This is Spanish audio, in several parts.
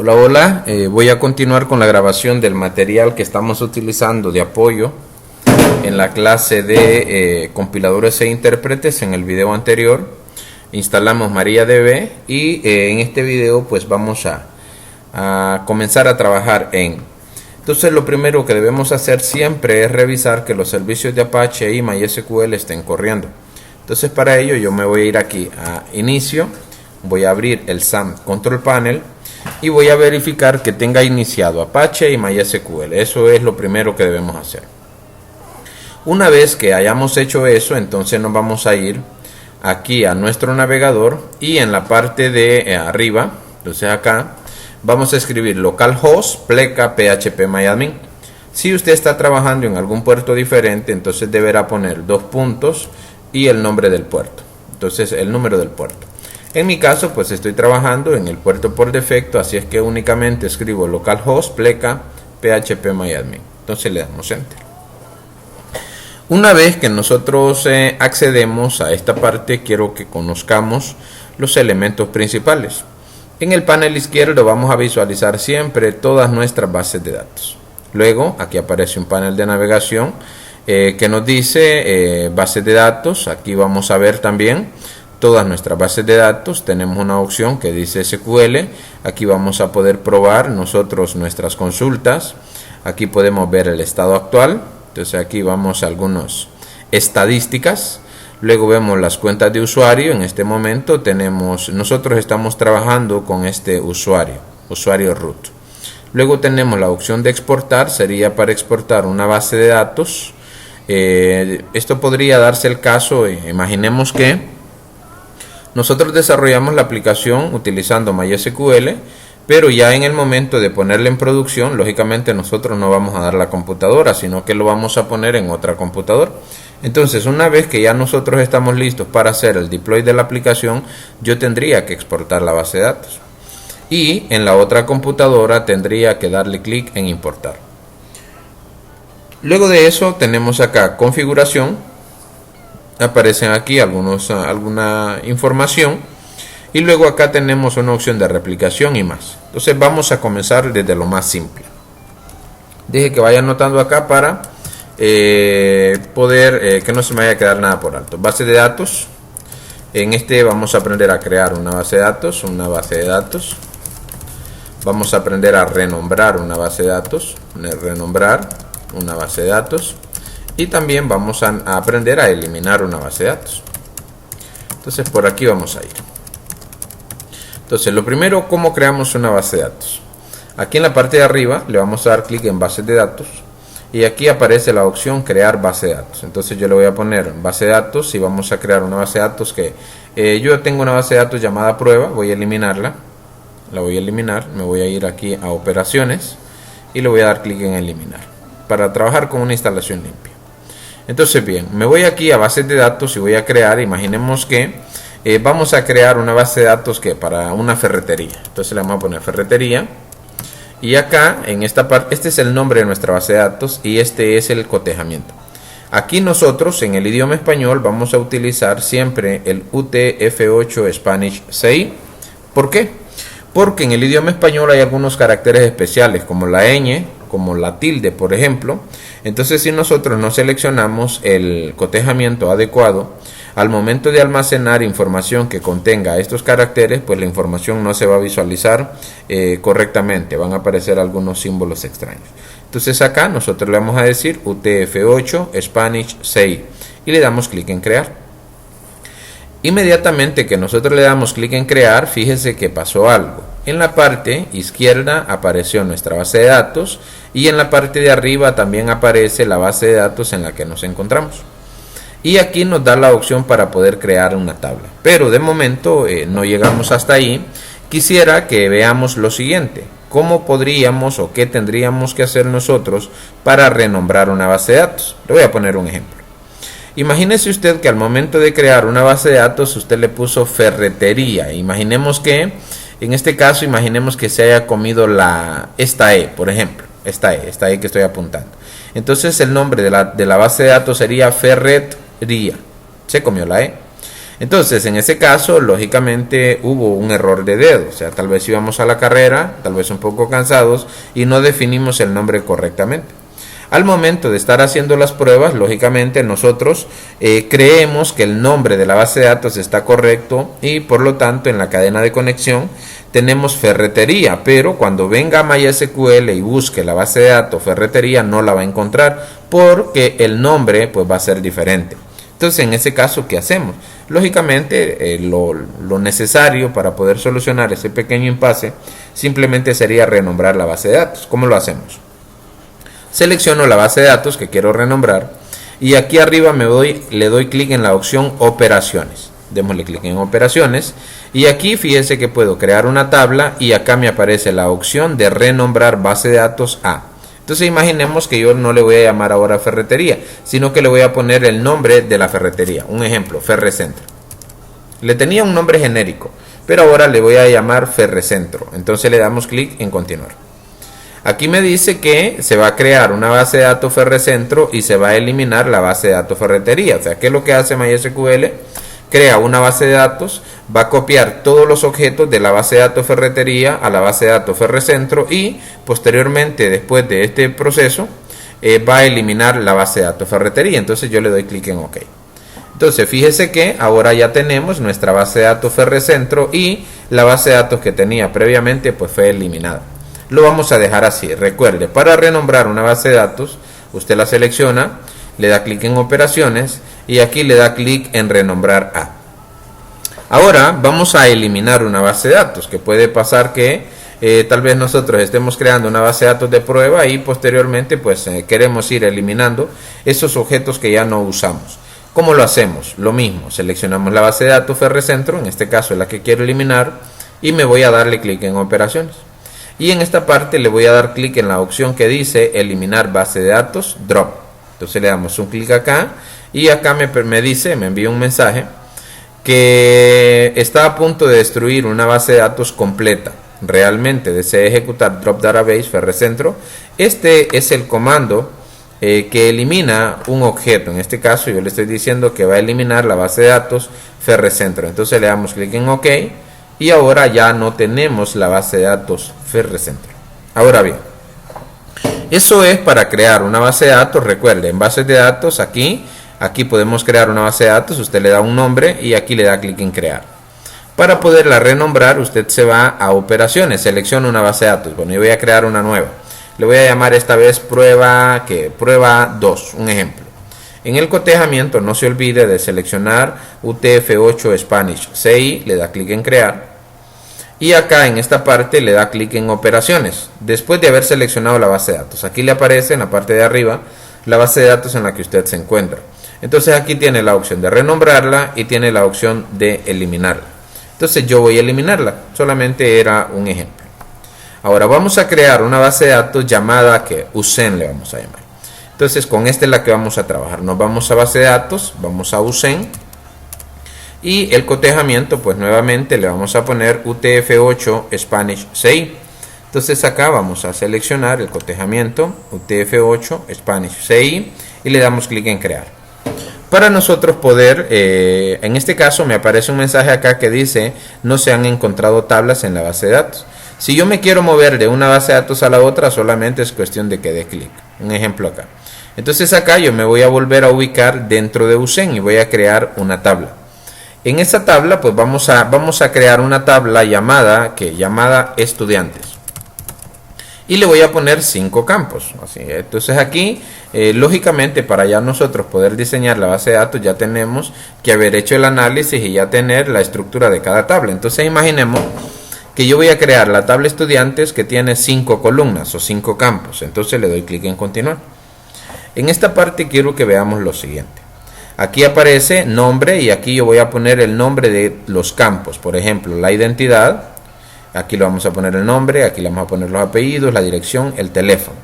Hola, hola. Voy a continuar con la grabación del material que estamos utilizando de apoyo en la clase de compiladores e intérpretes. En el video anterior instalamos MariaDB y en este video pues vamos a comenzar a trabajar en. Entonces lo primero que debemos hacer siempre es revisar que los servicios de Apache y MySQL estén corriendo. Entonces para ello yo me voy a ir aquí a Inicio, voy a abrir el SAM Control Panel y voy a verificar que tenga iniciado Apache y MySQL. Eso es lo primero que debemos hacer. Una vez que hayamos hecho eso, entonces nos vamos a ir aquí a nuestro navegador y en la parte de arriba, entonces acá vamos a escribir localhost pleca phpMyAdmin. Si usted está trabajando en algún puerto diferente, entonces deberá poner 2 puntos y el nombre del puerto, entonces el número del puerto. En mi caso pues estoy trabajando en el puerto por defecto, así es que únicamente escribo localhost pleca phpMyAdmin. Entonces le damos enter. Una vez que nosotros accedemos a esta parte, quiero que conozcamos los elementos principales. En el panel izquierdo vamos a visualizar siempre todas nuestras bases de datos. Luego aquí aparece un panel de navegación que nos dice bases de datos. Aquí vamos a ver también todas nuestras bases de datos. Tenemos una opción que dice SQL. Aquí vamos a poder probar nosotros nuestras consultas. Aquí podemos ver el estado actual. Entonces aquí vamos a algunas estadísticas. Luego vemos las cuentas de usuario. En este momento nosotros estamos trabajando con este usuario root. Luego tenemos la opción de exportar, sería para exportar una base de datos. Esto podría darse el caso, imaginemos que nosotros desarrollamos la aplicación utilizando MySQL, pero ya en el momento de ponerla en producción, lógicamente nosotros no vamos a dar la computadora, sino que lo vamos a poner en otra computadora. Entonces, una vez que ya nosotros estamos listos para hacer el deploy de la aplicación, yo tendría que exportar la base de datos. Y en la otra computadora tendría que darle clic en importar. Luego de eso tenemos acá configuración. Aparecen aquí alguna información. Y luego acá tenemos una opción de replicación y más. Entonces vamos a comenzar desde lo más simple. Deje que vaya anotando acá para poder que no se me vaya a quedar nada por alto. Base de datos. En este vamos a aprender a crear una base de datos. Vamos a aprender a renombrar una base de datos. Y también vamos a aprender a eliminar una base de datos. Entonces por aquí vamos a ir. Entonces lo primero, ¿cómo creamos una base de datos? Aquí en la parte de arriba le vamos a dar clic en bases de datos. Y aquí aparece la opción crear base de datos. Entonces yo le voy a poner base de datos y vamos a crear una base de datos que yo tengo una base de datos llamada prueba. Voy a eliminarla. La voy a eliminar. Me voy a ir aquí a operaciones y le voy a dar clic en eliminar para trabajar con una instalación limpia. Entonces bien, me voy aquí a bases de datos y voy a crear, imaginemos que vamos a crear una base de datos que para una ferretería. Entonces le vamos a poner ferretería. Y acá en esta parte, este es el nombre de nuestra base de datos y este es el cotejamiento. Aquí nosotros en el idioma español vamos a utilizar siempre el UTF-8 Spanish 6. ¿Por qué? Porque en el idioma español hay algunos caracteres especiales como la ñ, como la tilde, por ejemplo. Entonces si nosotros no seleccionamos el cotejamiento adecuado, al momento de almacenar información que contenga estos caracteres, pues la información no se va a visualizar correctamente, van a aparecer algunos símbolos extraños. Entonces acá nosotros le vamos a decir UTF-8 Spanish 6 y le damos clic en crear. Inmediatamente que nosotros le damos clic en crear, fíjese que pasó algo. En la parte izquierda apareció nuestra base de datos y en la parte de arriba también aparece la base de datos en la que nos encontramos. Y aquí nos da la opción para poder crear una tabla. Pero de momento no llegamos hasta ahí. Quisiera que veamos lo siguiente. ¿Cómo podríamos o qué tendríamos que hacer nosotros para renombrar una base de datos? Le voy a poner un ejemplo. Imagínese usted que al momento de crear una base de datos usted le puso ferretería. Imaginemos que, en este caso, imaginemos que se haya comido esta E, por ejemplo. Esta E que estoy apuntando. Entonces el nombre de la base de datos sería ferretería. Se comió la E. Entonces, en ese caso, lógicamente hubo un error de dedo, o sea, tal vez íbamos a la carrera, tal vez un poco cansados y no definimos el nombre correctamente. Al momento de estar haciendo las pruebas, lógicamente nosotros creemos que el nombre de la base de datos está correcto y por lo tanto en la cadena de conexión tenemos ferretería, pero cuando venga MySQL y busque la base de datos ferretería no la va a encontrar porque el nombre pues va a ser diferente. Entonces, en ese caso, ¿qué hacemos? Lógicamente, lo necesario para poder solucionar ese pequeño impasse simplemente sería renombrar la base de datos. ¿Cómo lo hacemos? Selecciono la base de datos que quiero renombrar y aquí arriba le doy clic en la opción operaciones. Démosle clic en operaciones y aquí fíjense que puedo crear una tabla y acá me aparece la opción de renombrar base de datos a. Entonces imaginemos que yo no le voy a llamar ahora ferretería, sino que le voy a poner el nombre de la ferretería. Un ejemplo, Ferrecentro. Le tenía un nombre genérico, pero ahora le voy a llamar Ferrecentro. Entonces le damos clic en continuar. Aquí me dice que se va a crear una base de datos Ferrecentro y se va a eliminar la base de datos ferretería. O sea, ¿qué es lo que hace MySQL? Crea una base de datos, va a copiar todos los objetos de la base de datos ferretería a la base de datos Ferrecentro y posteriormente, después de este proceso, va a eliminar la base de datos ferretería. Entonces yo le doy clic en OK. Entonces fíjese que ahora ya tenemos nuestra base de datos Ferrecentro y la base de datos que tenía previamente pues fue eliminada. Lo vamos a dejar así. Recuerde, para renombrar una base de datos, usted la selecciona, le da clic en operaciones y aquí le da clic en renombrar a. Ahora vamos a eliminar una base de datos, que puede pasar que tal vez nosotros estemos creando una base de datos de prueba y posteriormente pues queremos ir eliminando esos objetos que ya no usamos. ¿Cómo lo hacemos? Lo mismo, seleccionamos la base de datos Ferrecentro, en este caso es la que quiero eliminar y me voy a darle clic en operaciones. Y en esta parte le voy a dar clic en la opción que dice eliminar base de datos drop. Entonces le damos un clic acá y acá me dice, me envía un mensaje que está a punto de destruir una base de datos completa. Realmente desea ejecutar drop database Ferrecentro. Este es el comando que elimina un objeto. En este caso yo le estoy diciendo que va a eliminar la base de datos Ferrecentro. Entonces le damos clic en OK y ahora ya no tenemos la base de datos Ferrecentro. Ahora bien, eso es para crear una base de datos. Recuerde, en bases de datos aquí podemos crear una base de datos. Usted le da un nombre y aquí le da clic en crear. Para poderla renombrar, usted se va a operaciones, selecciona una base de datos. Bueno, yo voy a crear una nueva. Le voy a llamar esta vez prueba 2, un ejemplo. En el cotejamiento no se olvide de seleccionar UTF-8 Spanish CI, le da clic en crear. Y acá en esta parte le da clic en operaciones, después de haber seleccionado la base de datos. Aquí le aparece en la parte de arriba la base de datos en la que usted se encuentra. Entonces aquí tiene la opción de renombrarla y tiene la opción de eliminarla. Entonces yo voy a eliminarla, solamente era un ejemplo. Ahora vamos a crear una base de datos llamada que USEN le vamos a llamar. Entonces con esta es la que vamos a trabajar. Nos vamos a base de datos, vamos a USEN. Y el cotejamiento pues nuevamente le vamos a poner UTF-8 Spanish CI. Entonces acá vamos a seleccionar el cotejamiento UTF-8 Spanish CI y le damos clic en crear. Para nosotros poder, en este caso me aparece un mensaje acá que dice no se han encontrado tablas en la base de datos. Si yo me quiero mover de una base de datos a la otra, solamente es cuestión de que dé clic. Un ejemplo acá. Entonces acá yo me voy a volver a ubicar dentro de USEN y voy a crear una tabla. En esta tabla pues vamos a crear una tabla llamada estudiantes. Y le voy a poner 5 campos. Así. Entonces aquí, lógicamente, para ya nosotros poder diseñar la base de datos, ya tenemos que haber hecho el análisis y ya tener la estructura de cada tabla. Entonces imaginemos que yo voy a crear la tabla estudiantes que tiene 5 columnas o 5 campos. Entonces le doy clic en continuar. En esta parte quiero que veamos lo siguiente. Aquí aparece nombre y aquí yo voy a poner el nombre de los campos. Por ejemplo, la identidad. Aquí le vamos a poner el nombre, aquí le vamos a poner los apellidos, la dirección, el teléfono.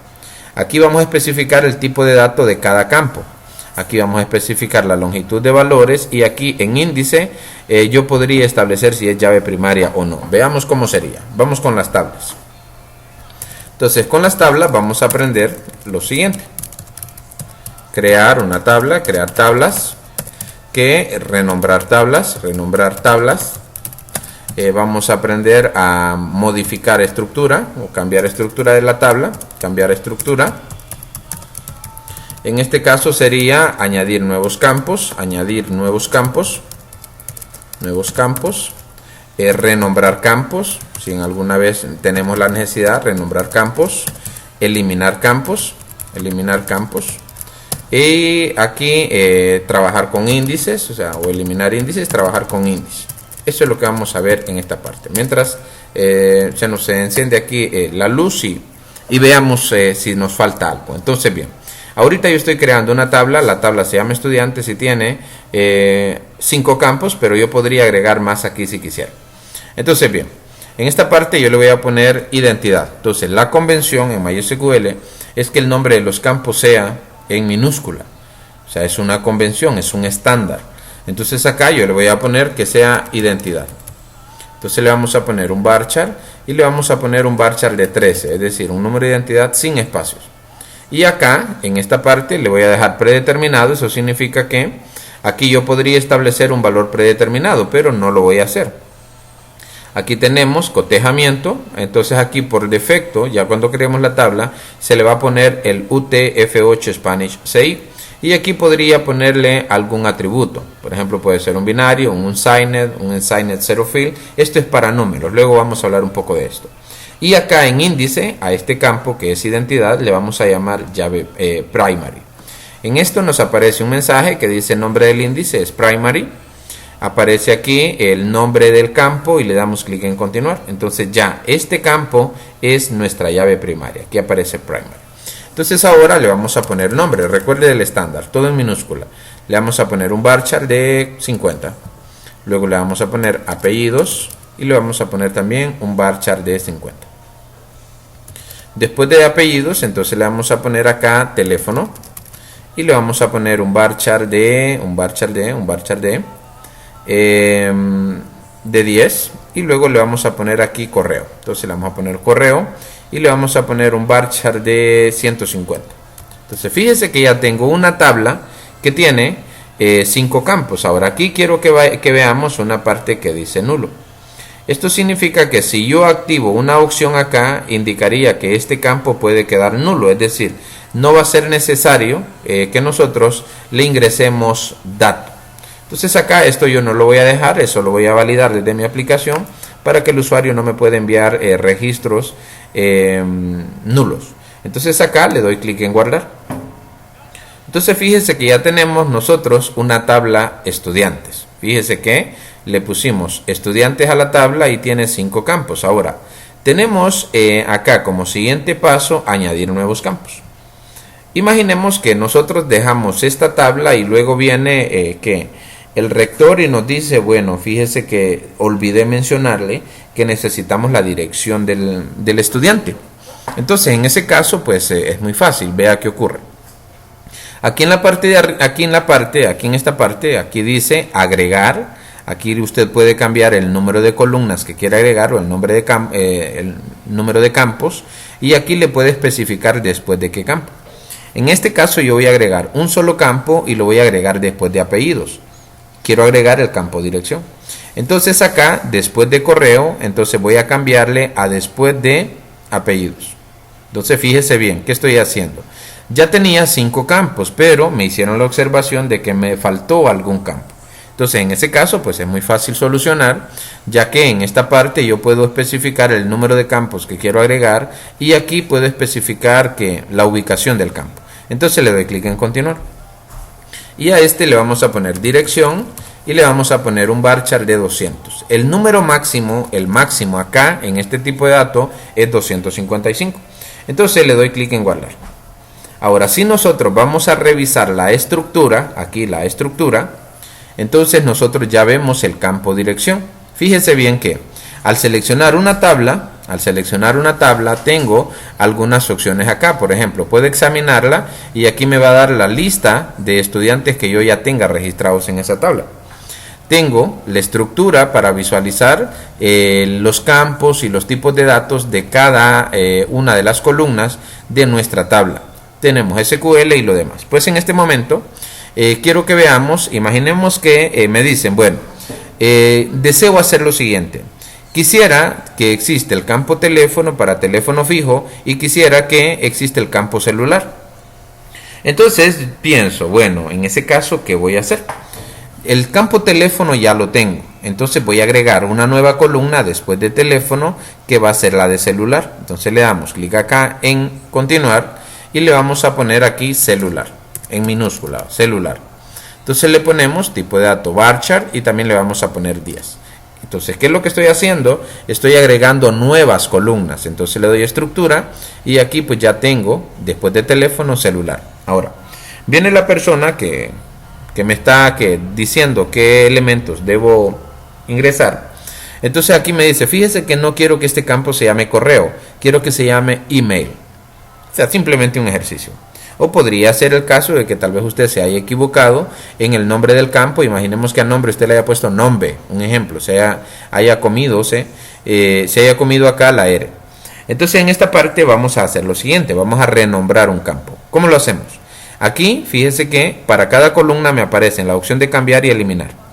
Aquí vamos a especificar el tipo de dato de cada campo. Aquí vamos a especificar la longitud de valores y aquí en índice yo podría establecer si es llave primaria o no. Veamos cómo sería. Vamos con las tablas. Entonces con las tablas vamos a aprender lo siguiente. Crear una tabla, crear tablas. que renombrar tablas. Vamos a aprender a modificar estructura o cambiar estructura de la tabla. Cambiar estructura. En este caso sería añadir nuevos campos. Renombrar campos. Si en alguna vez tenemos la necesidad, renombrar campos. Eliminar campos. Y aquí trabajar con índices, o eliminar índices, trabajar con índices. Eso es lo que vamos a ver en esta parte. Mientras se nos enciende aquí la luz y veamos si nos falta algo. Entonces, bien, ahorita yo estoy creando una tabla. La tabla se llama estudiantes y tiene 5 campos, pero yo podría agregar más aquí si quisiera. Entonces, bien, en esta parte yo le voy a poner identidad. Entonces, la convención en MySQL es que el nombre de los campos sea en minúscula. O sea, es una convención, es un estándar. Entonces acá yo le voy a poner que sea identidad. Entonces le vamos a poner un varchar y le vamos a poner un varchar de 13, es decir, un número de identidad sin espacios. Y acá, en esta parte, le voy a dejar predeterminado. Eso significa que aquí yo podría establecer un valor predeterminado, pero no lo voy a hacer. Aquí tenemos cotejamiento. Entonces aquí por defecto, ya cuando creemos la tabla, se le va a poner el UTF-8 Spanish CI. Y aquí podría ponerle algún atributo. Por ejemplo, puede ser un binario, un unsigned zero field. Esto es para números. Luego vamos a hablar un poco de esto. Y acá en índice, a este campo que es identidad, le vamos a llamar llave primary. En esto nos aparece un mensaje que dice nombre del índice es primary. Aparece aquí el nombre del campo y le damos clic en continuar. Entonces ya este campo es nuestra llave primaria. Aquí aparece primary. Entonces ahora le vamos a poner nombre. Recuerde el estándar, todo en minúscula. Le vamos a poner un varchar de 50. Luego le vamos a poner apellidos y le vamos a poner también un varchar de 50. Después de apellidos, entonces le vamos a poner acá teléfono y le vamos a poner un varchar de 10 y luego le vamos a poner aquí correo. Entonces le vamos a poner correo y le vamos a poner un varchar de 150. Entonces fíjese que ya tengo una tabla que tiene 5 campos. Ahora aquí quiero que veamos una parte que dice nulo. Esto significa que si yo activo una opción acá, indicaría que este campo puede quedar nulo. Es decir, no va a ser necesario que nosotros le ingresemos datos. Entonces acá esto yo no lo voy a dejar, eso lo voy a validar desde mi aplicación para que el usuario no me pueda enviar registros nulos. Entonces acá le doy clic en guardar. Entonces fíjese que ya tenemos nosotros una tabla estudiantes. Fíjese que le pusimos estudiantes a la tabla y tiene 5 campos. Ahora tenemos acá como siguiente paso añadir nuevos campos. Imaginemos que nosotros dejamos esta tabla y luego viene que el rector y nos dice, bueno, fíjese que olvidé mencionarle que necesitamos la dirección del estudiante. Entonces en ese caso pues es muy fácil, vea qué ocurre. Aquí en esta parte, aquí dice agregar. Aquí usted puede cambiar el número de columnas que quiera agregar o el número de campos y aquí le puede especificar después de qué campo. En este caso yo voy a agregar un solo campo y lo voy a agregar después de apellidos. Quiero agregar el campo dirección. Entonces acá, después de correo, entonces voy a cambiarle a después de apellidos. Entonces fíjese bien, ¿qué estoy haciendo? Ya tenía 5 campos, pero me hicieron la observación de que me faltó algún campo. Entonces en ese caso pues es muy fácil solucionar, ya que en esta parte yo puedo especificar el número de campos que quiero agregar y aquí puedo especificar que la ubicación del campo. Entonces le doy clic en continuar. Y a este le vamos a poner dirección y le vamos a poner un varchar de 200. El número máximo, el máximo acá en este tipo de dato es 255. Entonces le doy clic en guardar. Ahora si nosotros vamos a revisar la estructura, aquí la estructura, entonces nosotros ya vemos el campo dirección. Fíjese bien que al seleccionar una tabla tengo algunas opciones acá. Por ejemplo, puedo examinarla y aquí me va a dar la lista de estudiantes que yo ya tenga registrados en esa tabla. Tengo la estructura para visualizar los campos y los tipos de datos de cada una de las columnas de nuestra tabla. Tenemos SQL y lo demás. Pues en este momento quiero que veamos, imaginemos que me dicen, bueno, deseo hacer lo siguiente. Quisiera que existe el campo teléfono para teléfono fijo y quisiera que existe el campo celular. Entonces pienso, bueno, en ese caso, ¿qué voy a hacer? El campo teléfono ya lo tengo, entonces voy a agregar una nueva columna después de teléfono que va a ser la de celular. Entonces le damos clic acá en continuar y le vamos a poner aquí celular, en minúscula, celular. Entonces le ponemos tipo de dato varchar y también le vamos a poner 10. Entonces, ¿qué es lo que estoy haciendo? Estoy agregando nuevas columnas. Entonces le doy estructura y aquí pues ya tengo, después de teléfono, celular. Ahora, viene la persona que me está diciendo qué elementos debo ingresar. Entonces aquí me dice, fíjese que no quiero que este campo se llame correo, quiero que se llame email. O sea, simplemente un ejercicio. O podría ser el caso de que tal vez usted se haya equivocado en el nombre del campo. Imaginemos que al nombre usted le haya puesto nombre, un ejemplo, se haya comido acá la R. Entonces en esta parte vamos a hacer lo siguiente, vamos a renombrar un campo. ¿Cómo lo hacemos? Aquí fíjese que para cada columna me aparece la opción de cambiar y eliminar.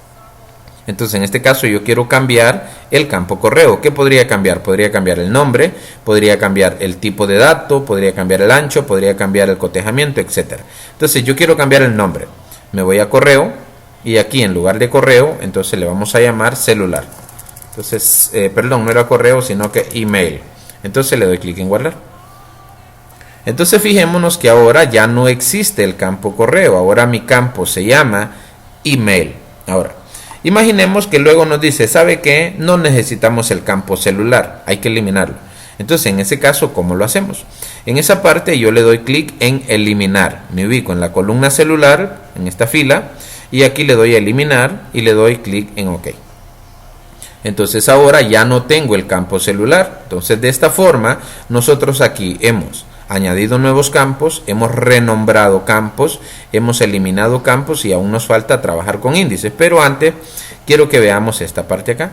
Entonces en este caso yo quiero cambiar el campo correo. ¿Qué podría cambiar? Podría cambiar el nombre, podría cambiar el tipo de dato, podría cambiar el ancho, podría cambiar el cotejamiento, etc. Entonces yo quiero cambiar el nombre. Me voy a correo y aquí en lugar de correo, entonces le vamos a llamar celular. Entonces, perdón, no era correo sino que email. Entonces le doy clic en guardar. Entonces fijémonos que ahora ya no existe el campo correo. Ahora mi campo se llama email. Ahora, imaginemos que luego nos dice, ¿sabe qué? No necesitamos el campo celular, hay que eliminarlo. Entonces, en ese caso, ¿cómo lo hacemos? En esa parte yo le doy clic en eliminar. Me ubico en la columna celular, en esta fila, y aquí le doy a eliminar y le doy clic en OK. Entonces, ahora ya no tengo el campo celular. Entonces, de esta forma, nosotros aquí hemos añadido nuevos campos, hemos renombrado campos, hemos eliminado campos y aún nos falta trabajar con índices. Pero antes quiero que veamos esta parte acá.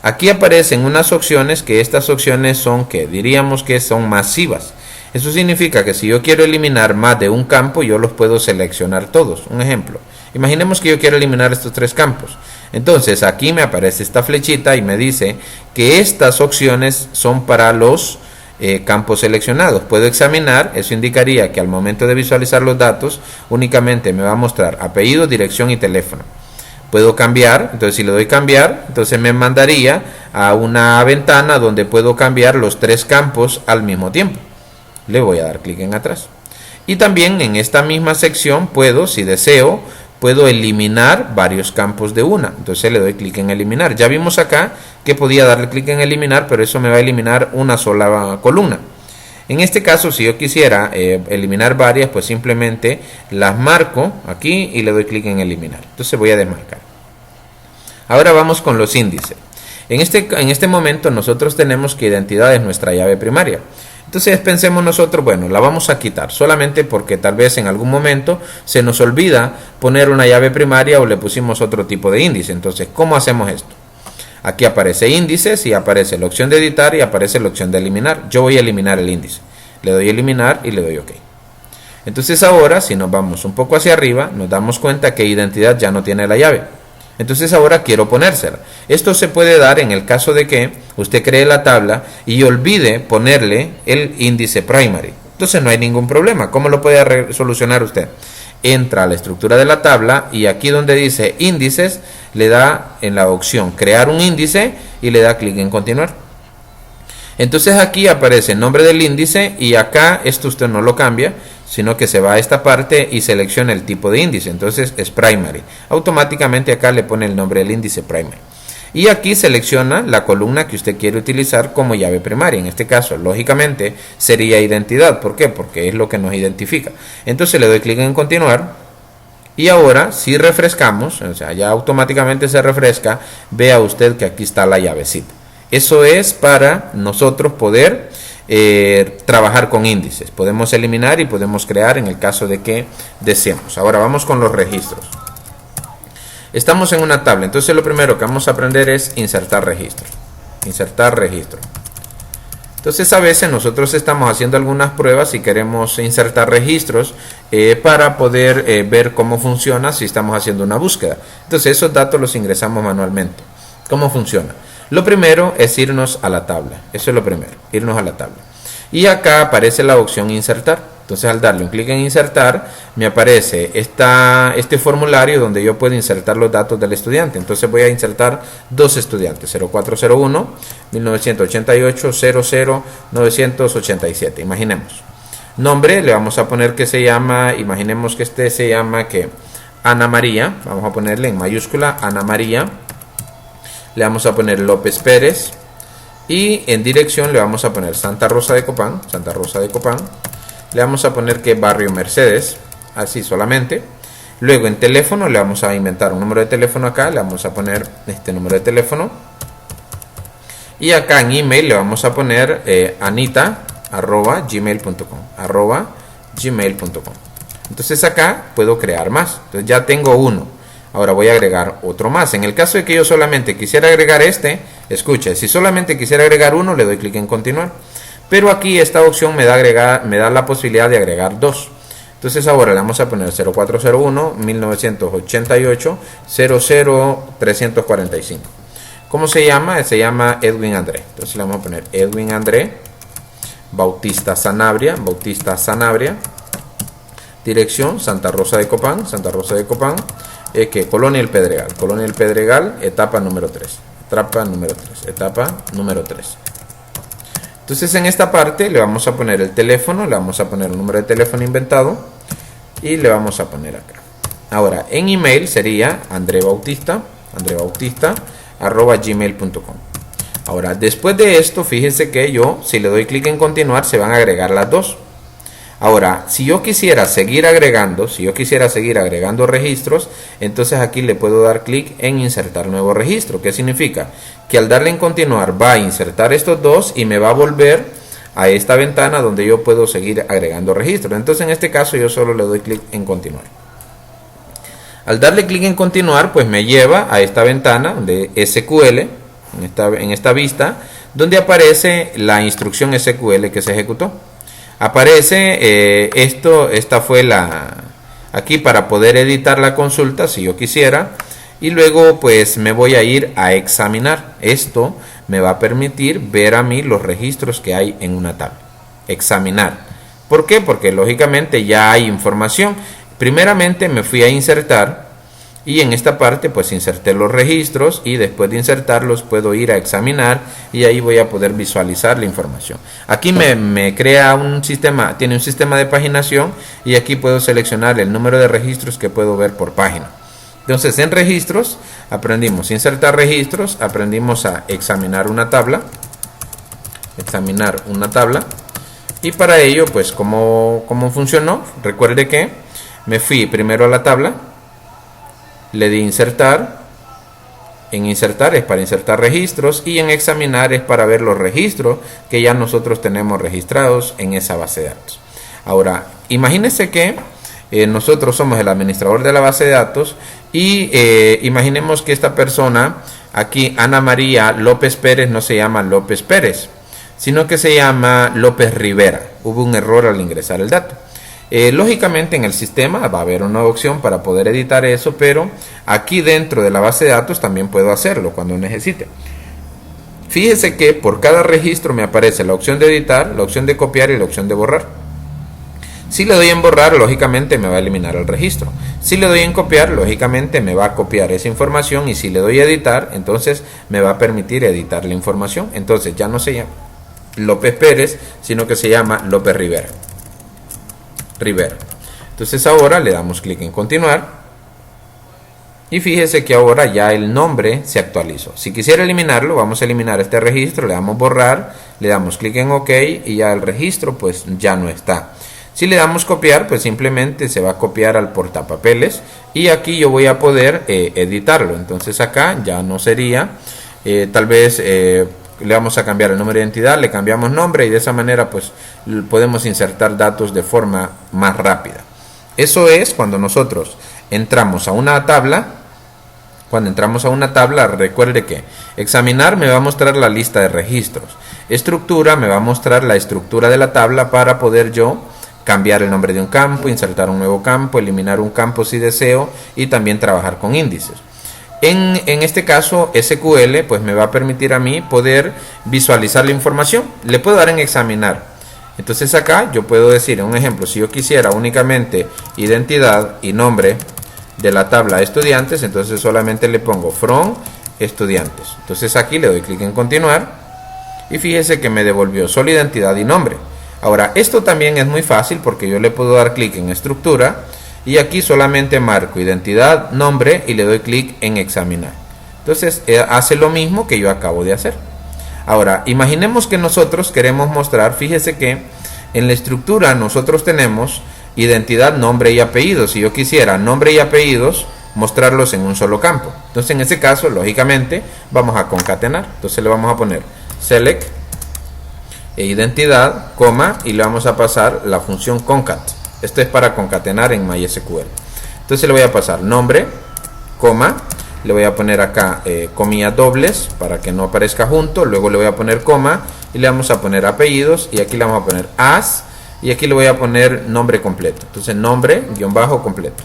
Aquí aparecen unas opciones que estas opciones son diríamos que son masivas. Eso significa que si yo quiero eliminar más de un campo, yo los puedo seleccionar todos. Un ejemplo, imaginemos que yo quiero eliminar estos 3 campos. Entonces aquí me aparece esta flechita y me dice que estas opciones son para los campos seleccionados. Puedo examinar, eso indicaría que al momento de visualizar los datos únicamente me va a mostrar apellido, dirección y teléfono. Puedo cambiar, entonces si le doy cambiar, entonces me mandaría a una ventana donde puedo cambiar los 3 campos al mismo tiempo. Le voy a dar clic en atrás. Y también en esta misma sección puedo, si deseo, puedo eliminar varios campos de una. Entonces le doy clic en eliminar. Ya vimos acá que podía darle clic en eliminar, pero eso me va a eliminar una sola columna. En este caso, si yo quisiera eliminar varias, pues simplemente las marco aquí y le doy clic en eliminar. Entonces voy a desmarcar. Ahora vamos con los índices. En este momento nosotros tenemos que identidad es nuestra llave primaria. Entonces pensemos nosotros, bueno, la vamos a quitar solamente porque tal vez en algún momento se nos olvida poner una llave primaria o le pusimos otro tipo de índice. Entonces, ¿cómo hacemos esto? Aquí aparece índices y aparece la opción de editar y aparece la opción de eliminar. Yo voy a eliminar el índice. Le doy eliminar y le doy OK. Entonces ahora, si nos vamos un poco hacia arriba, nos damos cuenta que identidad ya no tiene la llave. Entonces ahora quiero ponérsela. Esto se puede dar en el caso de que usted cree la tabla y olvide ponerle el índice primary. Entonces no hay ningún problema. ¿Cómo lo puede solucionar usted? Entra a la estructura de la tabla y aquí donde dice índices, le da en la opción crear un índice y le da clic en continuar. Entonces aquí aparece el nombre del índice y acá esto usted no lo cambia, sino que se va a esta parte y selecciona el tipo de índice. Entonces es primary. Automáticamente acá le pone el nombre del índice primary. Y aquí selecciona la columna que usted quiere utilizar como llave primaria. En este caso, lógicamente, sería identidad. ¿Por qué? Porque es lo que nos identifica. Entonces le doy clic en continuar. Y ahora, si refrescamos, o sea, ya automáticamente se refresca, vea usted que aquí está la llavecita. Eso es para nosotros poder trabajar con índices. Podemos eliminar y podemos crear en el caso de que deseemos. Ahora vamos con los registros. Estamos en una tabla, entonces lo primero que vamos a aprender es insertar registro. Insertar registro. Entonces a veces nosotros estamos haciendo algunas pruebas y queremos insertar registros para poder ver cómo funciona si estamos haciendo una búsqueda. Entonces esos datos los ingresamos manualmente. ¿Cómo funciona? Lo primero es irnos a la tabla. Eso es lo primero, irnos a la tabla. Y acá aparece la opción insertar. Entonces al darle un clic en insertar, me aparece este formulario donde yo puedo insertar los datos del estudiante. Entonces voy a insertar dos estudiantes, 0401, 1988, 00, 987. Imaginemos. Nombre, le vamos a poner que se llama, imaginemos que este se llama que Ana María. Vamos a ponerle en mayúscula Ana María. Le vamos a poner López Pérez. Y en dirección le vamos a poner Santa Rosa de Copán. Santa Rosa de Copán. Le vamos a poner que Barrio Mercedes, así solamente. Luego en teléfono le vamos a inventar un número de teléfono acá, le vamos a poner este número de teléfono. Y acá en email le vamos a poner anita@gmail.com. Entonces acá puedo crear más. Entonces ya tengo uno. Ahora voy a agregar otro más. En el caso de que yo solamente quisiera agregar escuche, si solamente quisiera agregar uno, le doy clic en continuar. Pero aquí esta opción me da la posibilidad de agregar dos. Entonces ahora le vamos a poner 0401 1988 00345. ¿Cómo se llama? Se llama Edwin André. Entonces le vamos a poner Edwin André Bautista Sanabria. Dirección Santa Rosa de Copán. Colonia El Pedregal, etapa número 3. Etapa número 3. Entonces en esta parte le vamos a poner el teléfono, le vamos a poner el número de teléfono inventado y le vamos a poner acá. Ahora en email sería andrebautista@gmail.com. Ahora después de esto, fíjense que yo, si le doy clic en continuar, se van a agregar las dos. Ahora, si yo quisiera seguir agregando registros, entonces aquí le puedo dar clic en insertar nuevo registro. ¿Qué significa? Que al darle en continuar va a insertar estos dos y me va a volver a esta ventana donde yo puedo seguir agregando registros. Entonces en este caso yo solo le doy clic en continuar. Al darle clic en continuar, pues me lleva a esta ventana de SQL, en esta vista, donde aparece la instrucción SQL que se ejecutó. Aparece esta fue aquí para poder editar la consulta si yo quisiera, y luego pues me voy a ir a examinar. Esto me va a permitir ver a mí los registros que hay en una tabla. Examinar. ¿Por qué? Porque lógicamente ya hay información. Primeramente me fui a insertar y en esta parte pues inserté los registros y después de insertarlos puedo ir a examinar y ahí voy a poder visualizar la información. Aquí me crea un sistema, tiene un sistema de paginación y aquí puedo seleccionar el número de registros que puedo ver por página. Entonces en registros aprendimos a insertar registros, aprendimos a examinar una tabla y para ello pues ¿cómo funcionó? Recuerde que me fui primero a la tabla, le di insertar. En insertar es para insertar registros y en examinar es para ver los registros que ya nosotros tenemos registrados en esa base de datos. Ahora, imagínense que nosotros somos el administrador de la base de datos y imaginemos que esta persona, aquí Ana María López Pérez, no se llama López Pérez, sino que se llama López Rivera. Hubo un error al ingresar el dato. Lógicamente en el sistema va a haber una opción para poder editar eso, pero aquí dentro de la base de datos también puedo hacerlo cuando necesite. Fíjese que por cada registro me aparece la opción de editar, la opción de copiar y la opción de borrar. Si le doy en borrar, lógicamente me va a eliminar el registro. Si le doy en copiar, lógicamente me va a copiar esa información, y si le doy a editar, entonces me va a permitir editar la información. Entonces ya no se llama López Pérez, sino que se llama López Rivera. Entonces ahora le damos clic en continuar y fíjese que ahora ya el nombre se actualizó. Si quisiera eliminarlo, vamos a eliminar este registro, le damos borrar, le damos clic en OK y ya el registro pues ya no está. Si le damos copiar, pues simplemente se va a copiar al portapapeles y aquí yo voy a poder editarlo. Entonces acá ya no sería, tal vez le vamos a cambiar el número de identidad, le cambiamos nombre y de esa manera pues podemos insertar datos de forma más rápida. Eso es cuando nosotros entramos a una tabla. Cuando entramos a una tabla, recuerde que examinar me va a mostrar la lista de registros. estructura me va a mostrar la estructura de la tabla para poder yo cambiar el nombre de un campo, insertar un nuevo campo, eliminar un campo si deseo y también trabajar con índices. En este caso SQL pues me va a permitir a mí poder visualizar la información. Le puedo dar en examinar. Entonces acá yo puedo decir, un ejemplo, si yo quisiera únicamente identidad y nombre de la tabla estudiantes, entonces solamente le pongo from estudiantes. Entonces aquí le doy clic en continuar y fíjese que me devolvió solo identidad y nombre. Ahora esto también es muy fácil porque yo le puedo dar clic en estructura y aquí solamente marco identidad, nombre y le doy clic en examinar. Entonces hace lo mismo que yo acabo de hacer. Ahora imaginemos que nosotros queremos mostrar, fíjese que en la estructura nosotros tenemos identidad, nombre y apellido. Si yo quisiera nombre y apellidos mostrarlos en un solo campo, entonces en ese caso lógicamente vamos a concatenar. Entonces le vamos a poner select identidad, coma, y le vamos a pasar la función concat. Esto es para concatenar en MySQL. Entonces le voy a pasar nombre, coma, le voy a poner acá comillas dobles para que no aparezca junto, luego le voy a poner coma y le vamos a poner apellidos y aquí le vamos a poner as y aquí le voy a poner nombre completo. Entonces nombre guión bajo completo.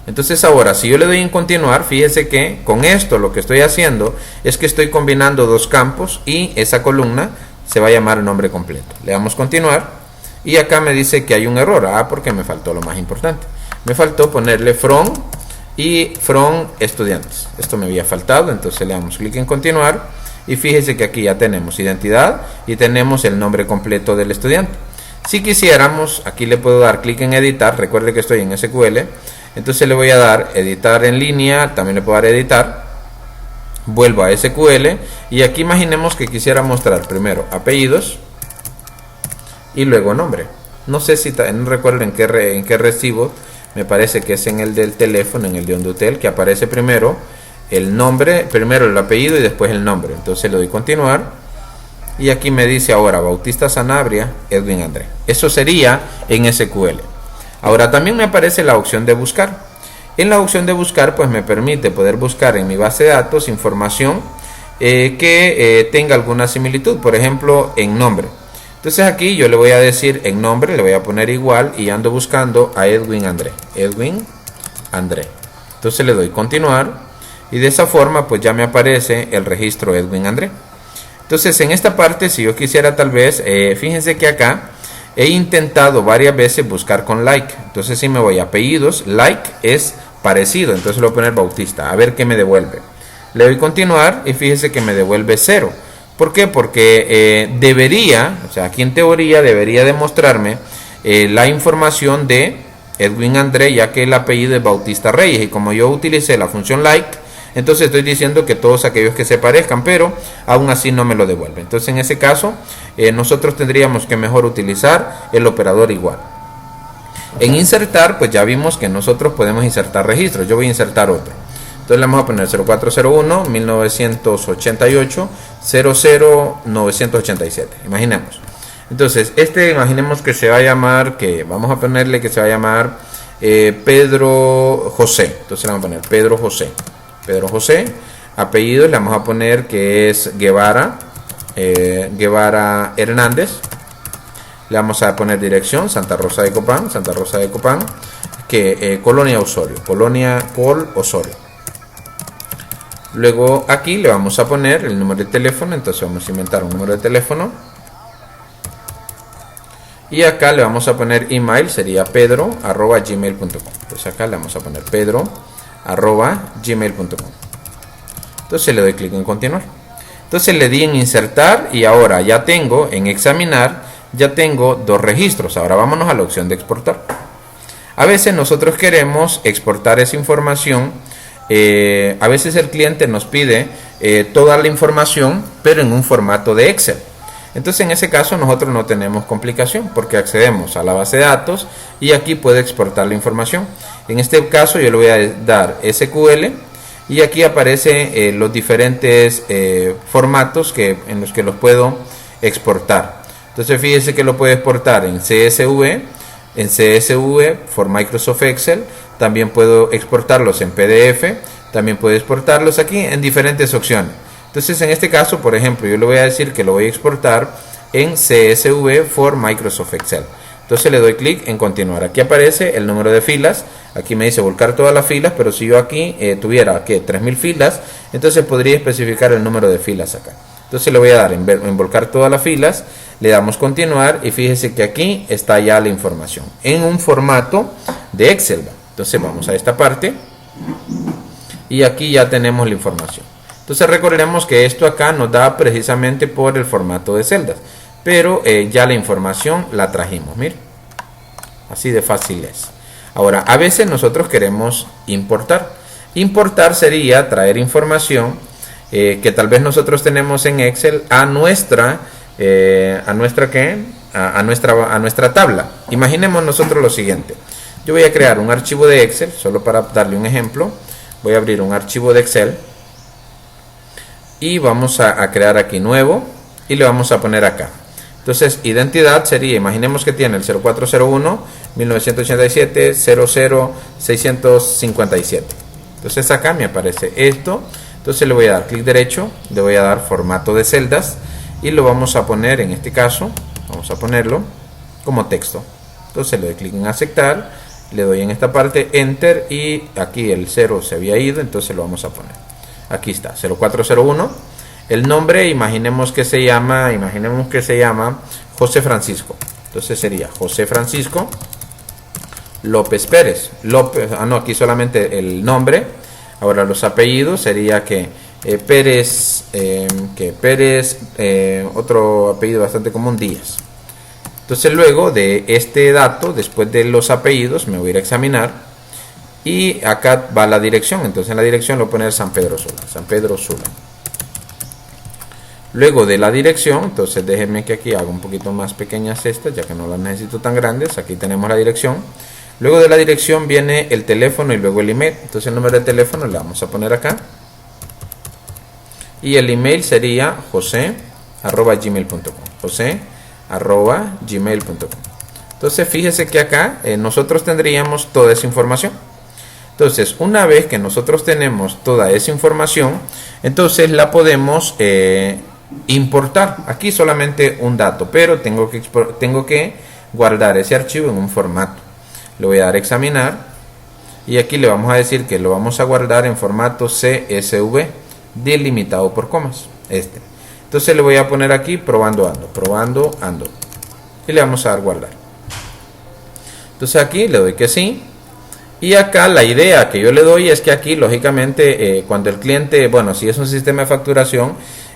Entonces ahora si yo le doy en continuar, fíjese que con esto lo que estoy haciendo es que estoy combinando dos campos y esa columna se va a llamar nombre completo. Le damos continuar y acá me dice que hay un error, porque me faltó lo más importante. Me faltó ponerle from y from estudiantes. Esto me había faltado, entonces le damos clic en continuar y fíjese que aquí ya tenemos identidad y tenemos el nombre completo del estudiante. Si quisiéramos, aquí le puedo dar clic en editar, recuerde que estoy en SQL, entonces le voy a dar editar en línea, también le puedo dar editar, vuelvo a SQL y aquí imaginemos que quisiera mostrar primero apellidos y luego nombre. No sé si no recuerdo en qué recibo, me parece que es en el del teléfono, en el de Hondutel, que aparece primero el nombre, primero el apellido y después el nombre. Entonces le doy continuar y aquí me dice ahora Bautista Sanabria, Edwin André. Eso sería en SQL. Ahora también me aparece la opción de buscar. En la opción de buscar pues me permite poder buscar en mi base de datos información que tenga alguna similitud, por ejemplo en nombre. Entonces aquí yo le voy a decir en nombre, le voy a poner igual y ando buscando a Edwin André. Edwin André. Entonces le doy continuar y de esa forma pues ya me aparece el registro Edwin André. Entonces en esta parte si yo quisiera tal vez, fíjense que acá he intentado varias veces buscar con like. Entonces si me voy a apellidos, like es parecido, entonces le voy a poner Bautista, a ver qué me devuelve. Le doy continuar y fíjese que me devuelve 0. ¿Por qué? Porque debería, o sea, aquí en teoría debería demostrarme la información de Edwin André, ya que el apellido es Bautista Reyes. Y como yo utilicé la función like, entonces estoy diciendo que todos aquellos que se parezcan, pero aún así no me lo devuelve. Entonces en ese caso, nosotros tendríamos que mejor utilizar el operador igual. En insertar, pues ya vimos que nosotros podemos insertar registros. Yo voy a insertar otro. Entonces le vamos a poner 0401 1988 00987. Imaginemos. Entonces, imaginemos que se va a llamar, vamos a ponerle que se va a llamar Pedro José. Entonces le vamos a poner Pedro José. Pedro José. Apellido le vamos a poner que es Guevara. Guevara Hernández. Le vamos a poner dirección Santa Rosa de Copán. Santa Rosa de Copán. Colonia Osorio. Colonia Osorio. Luego aquí le vamos a poner el número de teléfono, entonces vamos a inventar un número de teléfono. Y acá le vamos a poner email, sería pedro@gmail.com. Pues acá le vamos a poner pedro@gmail.com. Entonces le doy clic en continuar. Entonces le di en insertar y ahora ya tengo en examinar, ya tengo dos registros. Ahora vámonos a la opción de exportar. A veces nosotros queremos exportar esa información. A veces el cliente nos pide toda la información, pero en un formato de Excel. Entonces en ese caso nosotros no tenemos complicación porque accedemos a la base de datos y aquí puede exportar la información. En este caso yo le voy a dar SQL y aquí aparecen los diferentes formatos en los que los puedo exportar. Entonces fíjese que lo puedo exportar en CSV, for Microsoft Excel. También puedo exportarlos en PDF, también puedo exportarlos aquí en diferentes opciones. Entonces en este caso, por ejemplo, yo le voy a decir que lo voy a exportar en CSV for Microsoft Excel. Entonces le doy clic en continuar. Aquí aparece el número de filas. Aquí me dice volcar todas las filas, pero si yo aquí tuviera que 3000 filas, entonces podría especificar el número de filas acá. Entonces le voy a dar en volcar todas las filas, le damos continuar y fíjese que aquí está ya la información en un formato de Excel. Entonces vamos a esta parte y aquí ya tenemos la información. Entonces recordemos que esto acá nos da precisamente por el formato de celdas, pero ya la información la trajimos, miren, así de fácil es. Ahora, a veces nosotros queremos importar. Importar sería traer información que tal vez nosotros tenemos en Excel a nuestra tabla. Imaginemos nosotros lo siguiente. Yo voy a crear un archivo de Excel, solo para darle un ejemplo. Voy a abrir un archivo de Excel y vamos a crear aquí nuevo y le vamos a poner acá. Entonces, identidad sería, imaginemos que tiene el 0401 1987 00 657. Entonces acá me aparece esto. Entonces le voy a dar clic derecho, le voy a dar formato de celdas y lo vamos a poner, en este caso, vamos a ponerlo como texto. Entonces le doy clic en aceptar, le doy en esta parte enter y aquí el 0 se había ido, entonces lo vamos a poner. Aquí está, 0401. El nombre, imaginemos que se llama José Francisco. Entonces sería José Francisco López Pérez. Aquí solamente el nombre. Ahora los apellidos sería que Pérez, otro apellido bastante común, Díaz. Entonces luego de este dato, después de los apellidos, me voy a ir a examinar y acá va la dirección. Entonces en la dirección lo voy a poner San Pedro Sula. Luego de la dirección, entonces déjenme que aquí haga un poquito más pequeñas estas, ya que no las necesito tan grandes. Aquí tenemos la dirección. Luego de la dirección viene el teléfono y luego el email. Entonces el número de teléfono le vamos a poner acá. Y el email sería jose@gmail.com. jose@gmail.com. Entonces fíjese que acá nosotros tendríamos toda esa información. Entonces una vez que nosotros tenemos toda esa información, entonces la podemos importar. Aquí solamente un dato, pero tengo que guardar ese archivo en un formato. Le voy a dar examinar y aquí le vamos a decir que lo vamos a guardar en formato CSV delimitado por comas. Entonces le voy a poner aquí probando ando y le vamos a dar guardar. Entonces aquí le doy que sí. Y acá la idea que yo le doy es que aquí lógicamente cuando el cliente, bueno, si es un sistema de facturación,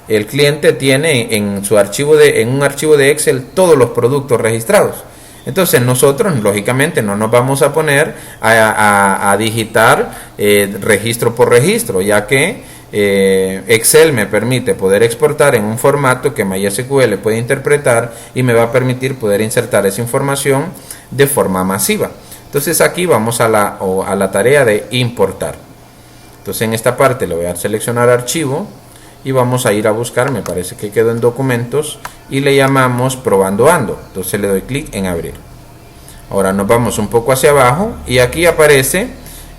el cliente tiene en un archivo de Excel todos los productos registrados. Entonces nosotros lógicamente no nos vamos a poner a digitar registro por registro, ya que Excel me permite poder exportar en un formato que MySQL puede interpretar y me va a permitir poder insertar esa información de forma masiva. Entonces aquí vamos a la tarea de importar. Entonces en esta parte le voy a seleccionar archivo y vamos a ir a buscar, me parece que quedó en documentos y le llamamos probando ando. Entonces le doy clic en abrir. Ahora nos vamos un poco hacia abajo y aquí aparece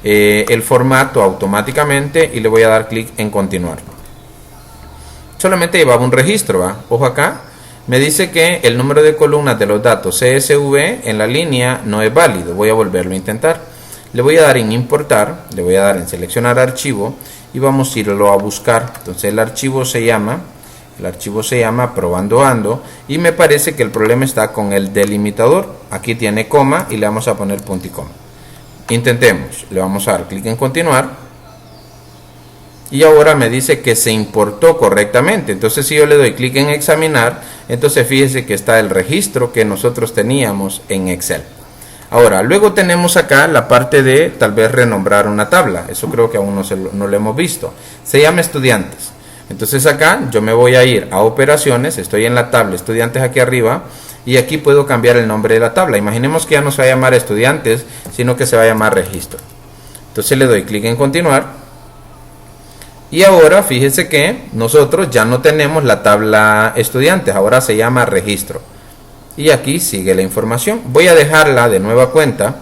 el formato automáticamente y le voy a dar clic en continuar. Solamente llevaba un registro, ¿va? Ojo acá. Me dice que el número de columnas de los datos CSV en la línea no es válido. Voy a volverlo a intentar. Le voy a dar en importar, le voy a dar en seleccionar archivo y vamos a irlo a buscar. Entonces el archivo se llama probando ando y me parece que el problema está con el delimitador. Aquí tiene coma y le vamos a poner punto y coma. Intentemos, le vamos a dar clic en continuar. Y ahora me dice que se importó correctamente. Entonces si yo le doy clic en examinar, entonces fíjese que está el registro que nosotros teníamos en Excel. Ahora, luego tenemos acá la parte de tal vez renombrar una tabla. Eso creo que aún no lo hemos visto. Se llama estudiantes. Entonces acá yo me voy a ir a operaciones. Estoy en la tabla estudiantes aquí arriba. Y aquí puedo cambiar el nombre de la tabla. Imaginemos que ya no se va a llamar estudiantes, sino que se va a llamar registro. Entonces le doy clic en continuar. Y ahora fíjese que nosotros ya no tenemos la tabla estudiantes, ahora se llama registro. Y aquí sigue la información. Voy a dejarla de nueva cuenta,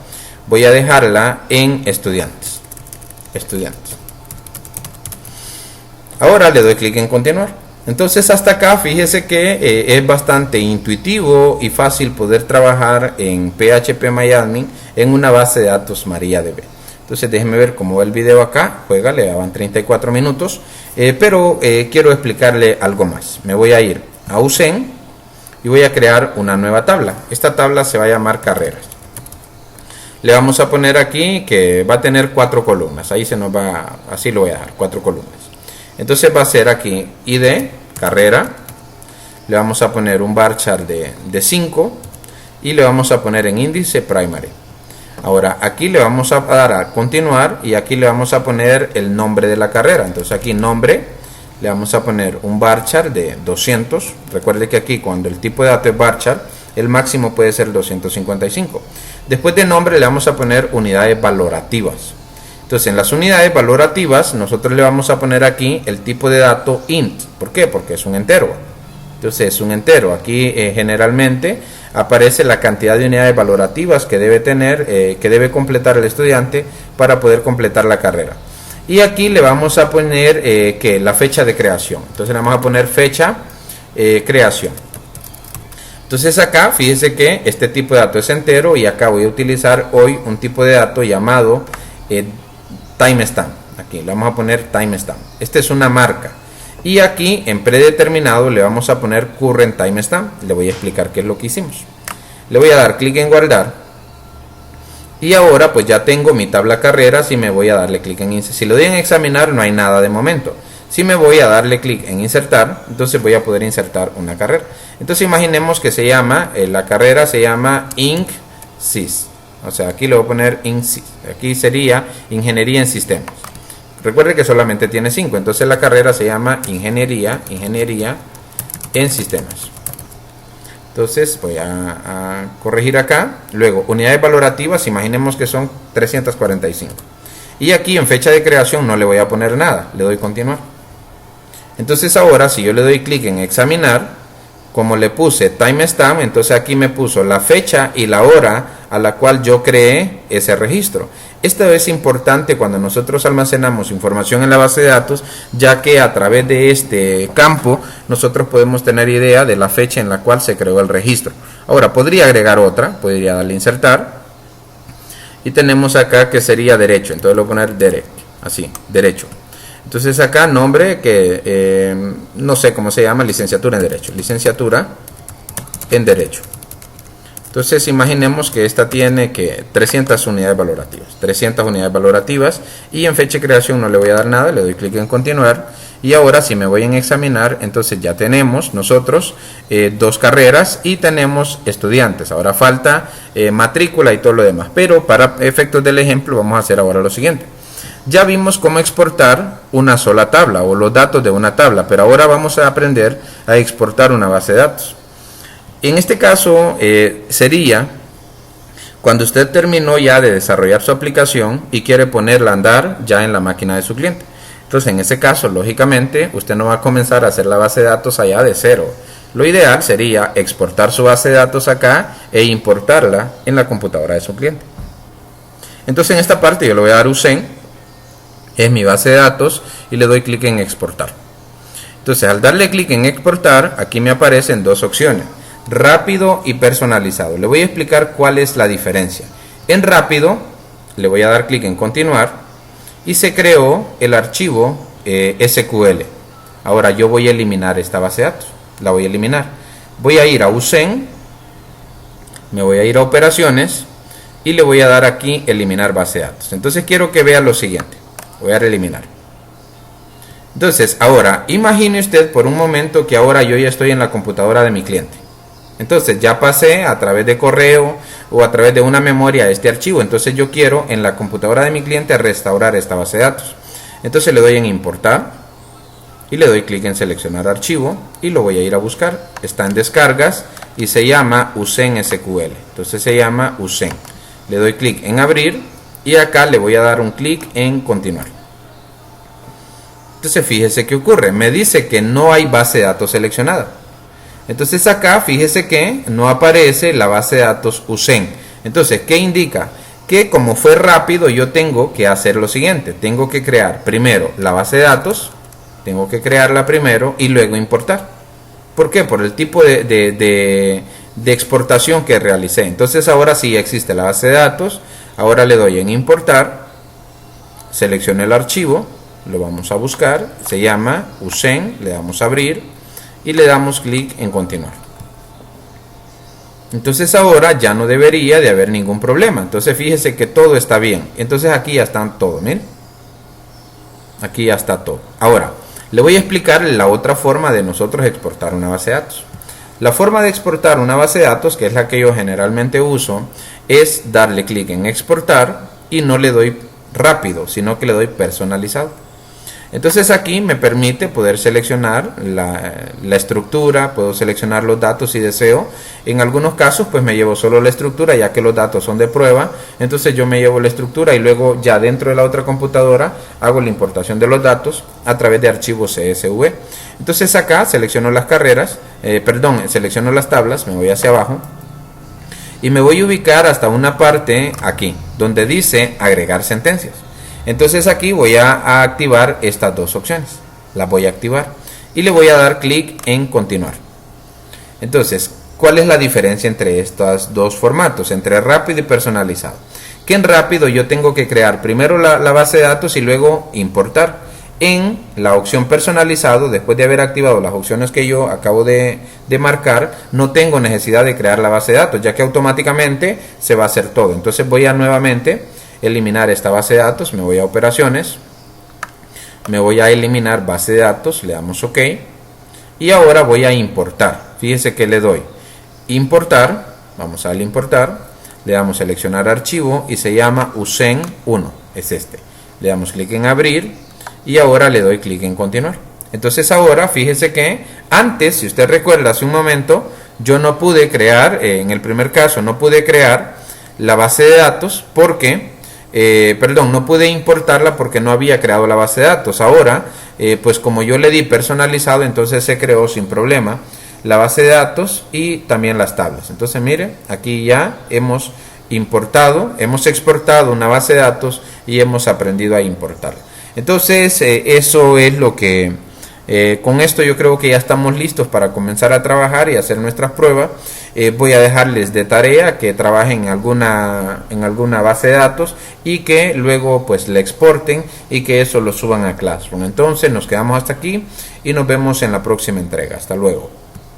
voy a dejarla en estudiantes. Ahora le doy clic en continuar. Entonces hasta acá fíjese que es bastante intuitivo y fácil poder trabajar en PHP-MyAdmin en una base de datos MariaDB. Entonces déjenme ver cómo va el video acá. Juega, le daban 34 minutos. Pero quiero explicarle algo más. Me voy a ir a USEN y voy a crear una nueva tabla. Esta tabla se va a llamar carreras. Le vamos a poner aquí que va a tener 4 columnas. Ahí se nos va, así lo voy a dar, 4 columnas. Entonces va a ser aquí ID, carrera. Le vamos a poner un varchar de 5 y le vamos a poner en índice primary. Ahora aquí le vamos a dar a continuar y aquí le vamos a poner el nombre de la carrera. Entonces aquí nombre, le vamos a poner un varchar de 200. Recuerde que aquí cuando el tipo de dato es varchar, el máximo puede ser 255. Después de nombre le vamos a poner unidades valorativas. Entonces en las unidades valorativas nosotros le vamos a poner aquí el tipo de dato int. ¿Por qué? Porque es un entero. Entonces es un entero. Aquí generalmente aparece la cantidad de unidades valorativas que debe tener, que debe completar el estudiante para poder completar la carrera. Y aquí le vamos a poner que la fecha de creación. Entonces le vamos a poner fecha creación. Entonces acá fíjese que este tipo de dato es entero y acá voy a utilizar hoy un tipo de dato llamado timestamp. Aquí le vamos a poner timestamp. Esta es una marca. Y aquí en predeterminado le vamos a poner current timestamp. Le voy a explicar qué es lo que hicimos. Le voy a dar clic en guardar. Y ahora pues ya tengo mi tabla carreras y me voy a darle clic en insertar. Si lo doy en examinar no hay nada de momento. Si me voy a darle clic en insertar, entonces voy a poder insertar una carrera. Entonces imaginemos que se llama, la carrera se llama INC-SYS. O sea, aquí le voy a poner INC-SYS. Aquí sería Ingeniería en Sistemas. Recuerde que solamente tiene 5, entonces la carrera se llama Ingeniería en Sistemas. Entonces voy a corregir acá. Luego, unidades valorativas, imaginemos que son 345. Y aquí en fecha de creación no le voy a poner nada, le doy continuar. Entonces ahora si yo le doy clic en examinar, como le puse timestamp, entonces aquí me puso la fecha y la hora a la cual yo creé ese registro. Esto es importante cuando nosotros almacenamos información en la base de datos, ya que a través de este campo nosotros podemos tener idea de la fecha en la cual se creó el registro. Ahora podría agregar otra, podría darle insertar y tenemos acá que sería derecho, entonces le voy a poner derecho, así, derecho. Entonces acá nombre que no sé cómo se llama, licenciatura en derecho, licenciatura en derecho. Entonces imaginemos que esta tiene que 300 unidades valorativas, y en fecha de creación no le voy a dar nada, le doy clic en continuar. Y ahora si me voy en examinar, entonces ya tenemos nosotros 2 carreras y tenemos estudiantes. Ahora falta matrícula y todo lo demás, pero para efectos del ejemplo vamos a hacer ahora lo siguiente. Ya vimos cómo exportar una sola tabla o los datos de una tabla, pero ahora vamos a aprender a exportar una base de datos. En este caso sería cuando usted terminó ya de desarrollar su aplicación y quiere ponerla a andar ya en la máquina de su cliente. Entonces en ese caso lógicamente usted no va a comenzar a hacer la base de datos allá de cero. Lo ideal sería exportar su base de datos acá e importarla en la computadora de su cliente. Entonces en esta parte yo le voy a dar USEN, es mi base de datos, y le doy clic en exportar. Entonces al darle clic en exportar, aquí me aparecen 2 opciones, rápido y personalizado. Le voy a explicar cuál es la diferencia. En rápido le voy a dar clic en continuar y se creó el archivo SQL. Ahora yo voy a eliminar esta base de datos, la voy a eliminar. Voy a ir a USEN, me voy a ir a operaciones y le voy a dar aquí eliminar base de datos. Entonces quiero que vea lo siguiente, voy a eliminar. Entonces ahora imagine usted por un momento que ahora yo ya estoy en la computadora de mi cliente. Entonces ya pasé a través de correo o a través de una memoria este archivo. Entonces yo quiero en la computadora de mi cliente restaurar esta base de datos. Entonces le doy en importar y le doy clic en seleccionar archivo y lo voy a ir a buscar. Está en descargas y se llama USEN SQL. Entonces se llama USEN. Le doy clic en abrir y acá le voy a dar un clic en continuar. Entonces fíjese qué ocurre. Me dice que no hay base de datos seleccionada. Entonces acá fíjese que no aparece la base de datos USEN. Entonces, ¿qué indica? Que como fue rápido yo tengo que hacer lo siguiente. Tengo que crear primero la base de datos. Tengo que crearla primero y luego importar. ¿Por qué? Por el tipo de exportación que realicé. Entonces ahora sí existe la base de datos. Ahora le doy en importar. Selecciono el archivo. Lo vamos a buscar. Se llama USEN. Le damos a abrir. Y le damos clic en continuar. Entonces ahora ya no debería de haber ningún problema. Entonces fíjese que todo está bien. Entonces aquí ya está todo. Miren. Aquí ya está todo. Ahora le voy a explicar la otra forma de nosotros exportar una base de datos. La forma de exportar una base de datos, que es la que yo generalmente uso, es darle clic en exportar y no le doy rápido, sino que le doy personalizado. Entonces aquí me permite poder seleccionar la estructura, puedo seleccionar los datos si deseo. En algunos casos pues me llevo solo la estructura, ya que los datos son de prueba. Entonces yo me llevo la estructura y luego ya dentro de la otra computadora hago la importación de los datos a través de archivos CSV. Entonces acá selecciono las selecciono las tablas, me voy hacia abajo y me voy a ubicar hasta una parte aquí donde dice agregar sentencias. Entonces aquí voy a activar estas dos opciones. Las voy a activar y le voy a dar clic en continuar. Entonces, ¿cuál es la diferencia entre estos dos formatos? Entre rápido y personalizado. Que en rápido yo tengo que crear primero la base de datos y luego importar. En la opción personalizado, después de haber activado las opciones que yo acabo de marcar, no tengo necesidad de crear la base de datos, ya que automáticamente se va a hacer todo. Entonces voy a nuevamente eliminar esta base de datos, me voy a operaciones, me voy a eliminar base de datos, le damos OK y ahora voy a importar. Fíjese que le doy importar, vamos a darle importar, le damos seleccionar archivo y se llama USEN 1, es este. Le damos clic en abrir y ahora le doy clic en continuar. Entonces ahora fíjese que antes, si usted recuerda hace un momento, yo no pude crear, en el primer caso no pude crear la base de datos porque no pude importarla porque no había creado la base de datos. Ahora, pues como yo le di personalizado, entonces se creó sin problema la base de datos y también las tablas. Entonces mire, aquí ya hemos exportado una base de datos y hemos aprendido a importarla. Entonces eso es lo que con esto yo creo que ya estamos listos para comenzar a trabajar y hacer nuestras pruebas. Voy a dejarles de tarea que trabajen en alguna base de datos y que luego pues le exporten y que eso lo suban a Classroom. Entonces nos quedamos hasta aquí y nos vemos en la próxima entrega. Hasta luego.